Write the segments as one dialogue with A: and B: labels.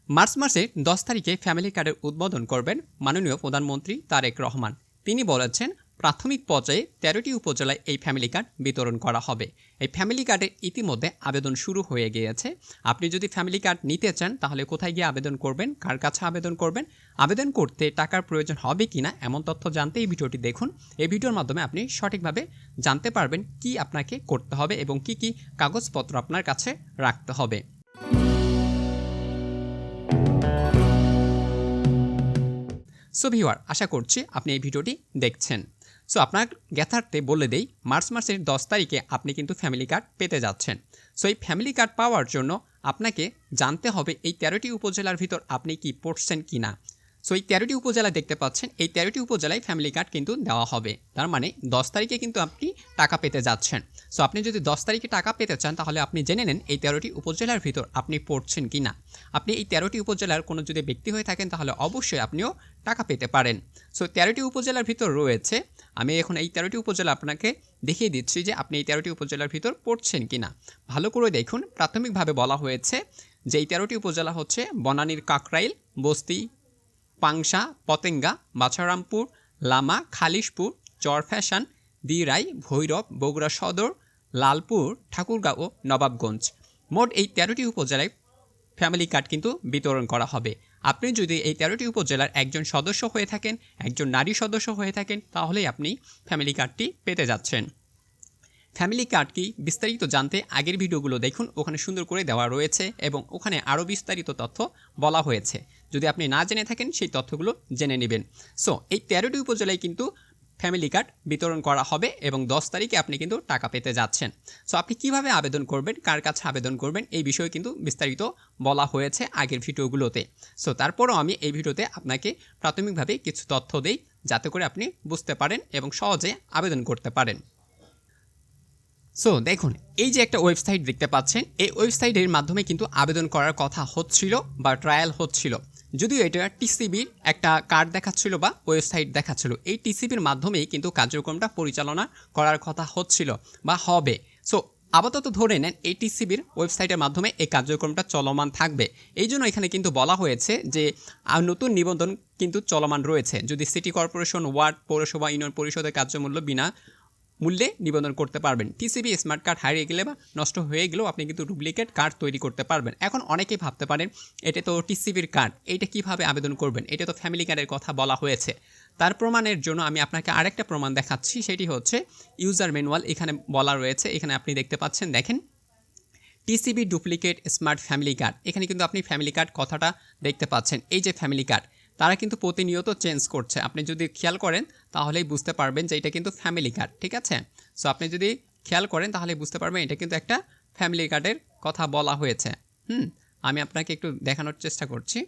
A: March মাসের 10 তারিখে family কার্ডের উদ্বোধন করবেন মাননীয় প্রধানমন্ত্রী তারেক রহমান। তিনি বলেছেন, প্রাথমিক পর্যায়ে 13টি উপজেলায় এই ফ্যামিলি কার্ড বিতরণ করা হবে। এই ফ্যামিলি কার্ডের ইতিমধ্যে আবেদন শুরু হয়ে গিয়েছে। আপনি যদি ফ্যামিলি কার্ড নিতে চান তাহলে কোথায় গিয়ে আবেদন করবেন, কার কাছে আবেদন করবেন, আবেদন করতে টাকার প্রয়োজন হবে কিনা এমন তথ্য জানতে এই ভিডিওটি দেখুন। এই ভিডিওর মাধ্যমে আপনি সঠিকভাবে জানতে পারবেন কি আপনাকে করতে হবে এবং কি কি কাগজপত্র আপনার কাছে রাখতে হবে। সো ভিউয়ার, আশা করছি আপনি এই ভিডিওটি দেখছেন। সো আপনার জ্ঞাতার্থে বলে দেই, মার্চ মাসের 10 তারিখে আপনি কিন্তু ফ্যামিলি কার্ড পেতে যাচ্ছেন। সো এই ফ্যামিলি কার্ড পাওয়ার জন্য আপনাকে জানতে হবে এই 13টি উপজেলার ভিতর আপনি কি পড়ছেন কি না। সো এই 13টি উপজেলা দেখতে পাচ্ছেন, এই 13টি উপজেলায় ফ্যামিলি কার্ড কিন্তু দেওয়া হবে। তার মানে 10 তারিখে কিন্তু আপনি টাকা পেতে যাচ্ছেন। সো আপনি যদি 10 তারিখে টাকা পেতে চান তাহলে আপনি জেনে নেন এই 13টি উপজেলার ভিতর আপনি পড়ছেন কি না। আপনি এই 13টি উপজেলার কোনো যদি ব্যক্তি হয়ে থাকেন তাহলে অবশ্যই আপনিও টাকা পেতে পারেন। সো 13টি উপজেলার ভিতর রয়েছে, আমি এখন এই 13টি উপজেলা আপনাকে দেখিয়ে দিচ্ছি যে আপনি এই 13টি উপজেলার ভিতর পড়ছেন কি না। ভালো করে দেখুন, প্রাথমিকভাবে বলা হয়েছে যে এই 13টি উপজেলা হচ্ছে বনানীর কাকরাইল, বস্তি, পাংশা, পতেঙ্গা, বাছারামপুর, লামা, খালিশপুর, চরফ্যাশন, দিরাই, ভৈরব, বগুড়া সদর, লালপুর, ঠাকুরগাঁও ও নবাবগঞ্জ। মোট এই 13টি উপজেলায় ফ্যামিলি কার্ড কিন্তু বিতরণ করা হবে। আপনি যদি এই 13টি উপজেলার একজন সদস্য হয়ে থাকেন, একজন নারী সদস্য হয়ে থাকেন, তাহলেই আপনি ফ্যামিলি কার্ডটি পেতে যাচ্ছেন। ফ্যামিলি কার্ড কি বিস্তারিত জানতে আগের ভিডিওগুলো দেখুন, ওখানে সুন্দর করে দেওয়া রয়েছে এবং ওখানে আরও বিস্তারিত তথ্য বলা হয়েছে। যদি আপনি না জেনে থাকেন সেই তথ্যগুলো জেনে নেবেন। সো এই 13টি উপজেলায় কিন্তু ফ্যামিলি কার্ড বিতরণ করা হবে এবং 10 তারিখে আপনি কিন্তু টাকা পেতে যাচ্ছেন। সো আপনি কিভাবে আবেদন করবেন, কার কাছে আবেদন করবেন, এই বিষয়ে কিন্তু বিস্তারিত বলা হয়েছে আগের ভিডিওগুলোতে। সো তারপরও আমি এই ভিডিওতে আপনাকে প্রাথমিকভাবে কিছু তথ্য দেই যাতে করে আপনি বুঝতে পারেন এবং সহজে আবেদন করতে পারেন। সো দেখুন, এই যে একটা ওয়েবসাইট দেখতে পাচ্ছেন, এই ওয়েবসাইটের মাধ্যমে কিন্তু আবেদন করার কথা হচ্ছিল বা ট্রায়াল হচ্ছিল। যদিও এটা টিসিবির একটা কার্ড দেখাচ্ছিল বা ওয়েবসাইট দেখাচ্ছিল, এই টিসিবির মাধ্যমেই কিন্তু কার্যক্রমটা পরিচালনা করার কথা হচ্ছিল বা হবে। সো আপাতত ধরে নেন এই টিসিবির ওয়েবসাইটের মাধ্যমে এই কার্যক্রমটা চলমান থাকবে। এই জন্য এখানে কিন্তু বলা হয়েছে যে নতুন নিবন্ধন কিন্তু চলমান রয়েছে। যদি সিটি কর্পোরেশন, ওয়ার্ড, পৌরসভা, ইউনিয়ন পরিষদের কার্যমূল্য বিনা মূল্যে নিবন্ধন করতে পারবেন। টিসিবি স্মার্ট কার্ড হারিয়ে গেলে বা নষ্ট হয়ে গেলেও আপনি কিন্তু ডুপ্লিকেট কার্ড তৈরি করতে পারবেন। এখন অনেকেই ভাবতে পারেন এটা তো টিসিবির কার্ড, এইটা কিভাবে আবেদন করবেন, এটা তো ফ্যামিলি কার্ডের কথা বলা হয়েছে। তার প্রমাণের জন্য আমি আপনাকে আরেকটা প্রমাণ দেখাচ্ছি, সেটি হচ্ছে ইউজার ম্যানুয়াল। এখানে বলা রয়েছে, এখানে আপনি দেখতে পাচ্ছেন, দেখেন, TCB duplicate smart family card. এখানে কিন্তু আপনি ফ্যামিলি কার্ড কথাটা দেখতে পাচ্ছেন। এই যে ফ্যামিলি কার্ড, তারা কিন্তু প্রতিনিয়ত চেঞ্জ করছে। আপনি যদি খেয়াল করেন তাহলেই বুঝতে পারবেন যে এটা কিন্তু ফ্যামিলি কার্ড, ঠিক আছে। সো আপনি যদি খেয়াল করেন তাহলে বুঝতে পারবেন এটা কিন্তু একটা ফ্যামিলি কার্ডের কথা বলা হয়েছে। আমি আপনাকে একটু দেখানোর চেষ্টা করছি।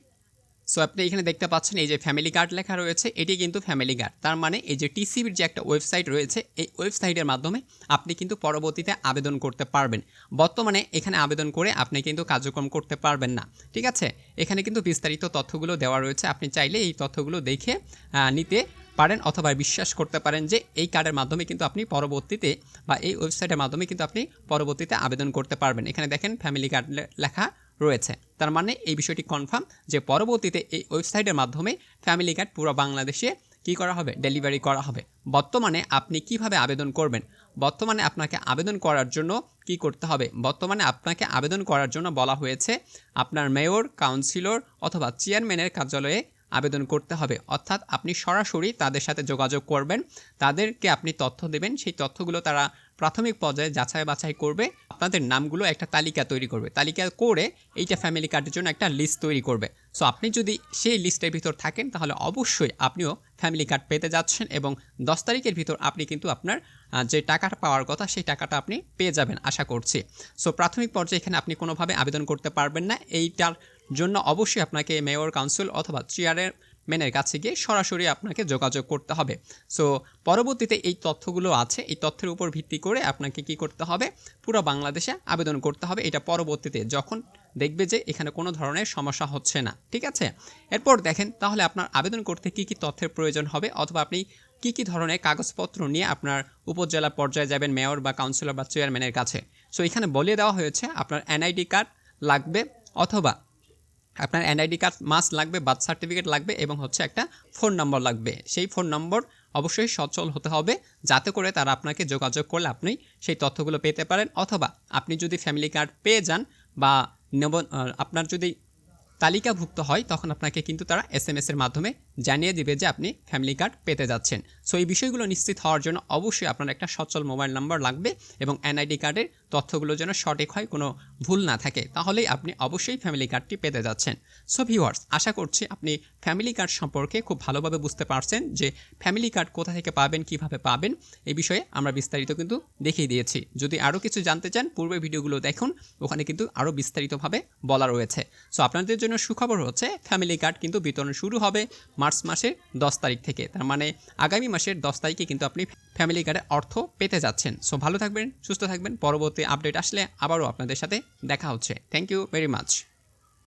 A: সো আপনি এখানে দেখতে পাচ্ছেন এই যে ফ্যামিলি কার্ড লেখা রয়েছে, এটি কিন্তু ফ্যামিলি কার্ড। তার মানে এই যে টিসিবির যে একটা ওয়েবসাইট রয়েছে, এই ওয়েবসাইটের মাধ্যমে আপনি কিন্তু পরবর্তীতে আবেদন করতে পারবেন। বর্তমানে এখানে আবেদন করে আপনি কিন্তু কার্যক্রম করতে পারবেন না, ঠিক আছে। এখানে কিন্তু বিস্তারিত তথ্যগুলো দেওয়া রয়েছে, আপনি চাইলে এই তথ্যগুলো দেখে নিতে পারেন অথবা বিশ্বাস করতে পারেন যে এই কার্ডের মাধ্যমে কিন্তু আপনি পরবর্তীতে বা এই ওয়েবসাইটের মাধ্যমে কিন্তু আপনি পরবর্তীতে আবেদন করতে পারবেন। এখানে দেখেন ফ্যামিলি কার্ড লেখা রয়েছে, তার মানে এই বিষয়টি কনফার্ম যে পরবর্তীতে এই ওয়েবসাইটের মাধ্যমে ফ্যামিলি কার্ড পুরো বাংলাদেশে কী করা হবে, ডেলিভারি করা হবে। বর্তমানে আপনি কিভাবে আবেদন করবেন, বর্তমানে আপনাকে আবেদন করার জন্য কি করতে হবে, বর্তমানে আপনাকে আবেদন করার জন্য বলা হয়েছে আপনার মেয়র, কাউন্সিলর অথবা চেয়ারম্যানের কার্যালয়ে আবেদন করতে হবে। অর্থাৎ আপনি সরাসরি তাদের সাথে যোগাযোগ করবেন, তাদেরকে আপনি তথ্য দেবেন, সেই তথ্যগুলো তারা প্রাথমিক পর্যায়ে যাচাই বাছাই করবে, আপনাদের নামগুলো একটা তালিকা তৈরি করবে, তালিকা করে এইটা ফ্যামিলি কার্ডের জন্য একটা লিস্ট তৈরি করবে। সো আপনি যদি সেই লিস্টের ভিতর থাকেন তাহলে অবশ্যই আপনিও ফ্যামিলি কার্ড পেতে যাচ্ছেন এবং 10 তারিখের ভিতর আপনি কিন্তু আপনার যে টাকাটা পাওয়ার কথা সেই টাকাটা আপনি পেয়ে যাবেন আশা করছি। সো প্রাথমিক পর্যায়ে এখানে আপনি কোনোভাবে আবেদন করতে পারবেন না, এইটার জন্য অবশ্যই আপনাকে মেয়র, কাউন্সিল অথবা চেয়ারম্যানের কাছে গিয়ে সরাসরি আপনাকে যোগাযোগ করতে হবে। সো পরবর্তীতে এই তথ্যগুলো আছে, এই তথ্যের উপর ভিত্তি করে আপনাকে কি করতে হবে, পুরো বাংলাদেশে আবেদন করতে হবে। এটা পরবর্তীতে যখন দেখবে যে এখানে কোনো ধরনের সমস্যা হচ্ছে না, ঠিক আছে। এরপর দেখেন তাহলে আপনার আবেদন করতে কি কি তথ্যের প্রয়োজন হবে অথবা আপনি কি কি ধরনের কাগজপত্র নিয়ে আপনার উপজেলা পর্যায়ে যাবেন মেয়র বা কাউন্সিলর বা চেয়ারম্যানের কাছে। সো এখানে বলে দেওয়া হয়েছে আপনার এনআইডি কার্ড লাগবে অথবা আপনার এনআইডি কার্ড মাস্ট লাগবে, বার্থ সার্টিফিকেট লাগবে এবং হচ্ছে একটা ফোন নম্বর লাগবে। সেই ফোন নম্বর অবশ্যই সচল হতে হবে, যাতে করে তারা আপনাকে যোগাযোগ করলে আপনি সেই তথ্যগুলো পেতে পারেন। অথবা আপনি যদি ফ্যামিলি কার্ড পেয়ে যান বা আপনার যদি তালিকাভুক্ত হয়, তখন আপনাকে কিন্তু তারা SMS এর মাধ্যমে জানিয়ে দিবে যে আপনি ফ্যামিলি কার্ড পেতে যাচ্ছেন। সো এই বিষয়গুলো নিশ্চিত হওয়ার জন্য অবশ্যই আপনার একটা সচল মোবাইল নাম্বার লাগবে এবং এনআইডি কার্ডের তথ্যগুলো যেন সঠিক হয়, কোনো ভুল না থাকে, তাহলেই আপনি অবশ্যই ফ্যামিলি কার্ডটি পেতে যাচ্ছেন। সো ভিউয়ার্স, আশা করছি আপনি ফ্যামিলি কার্ড সম্পর্কে খুব ভালোভাবে বুঝতে পারছেন যে ফ্যামিলি কার্ড কোথা থেকে পাবেন, কিভাবে পাবেন, এই বিষয়ে আমরা বিস্তারিত কিন্তু দেখিয়ে দিয়েছি। যদি আরও কিছু জানতে চান পূর্বের ভিডিওগুলো দেখুন, ওখানে কিন্তু আরও বিস্তারিতভাবে বলা রয়েছে। সো আপনাদের জন্য সুখবর হচ্ছে ফ্যামিলি কার্ড কিন্তু বিতরণ শুরু হবে মার্চ মাসের 10 তারিখ থেকে। তার মানে আগামী মাসের 10 তারিখে কিন্তু আপনি ফ্যামিলি কার্ডের অর্থ পেতে যাচ্ছেন। সো ভালো থাকবেন, সুস্থ থাকবেন। পরবর্তী আপডেট আসলে আবারও আপনাদের সাথে দেখা হচ্ছে। Thank you very much.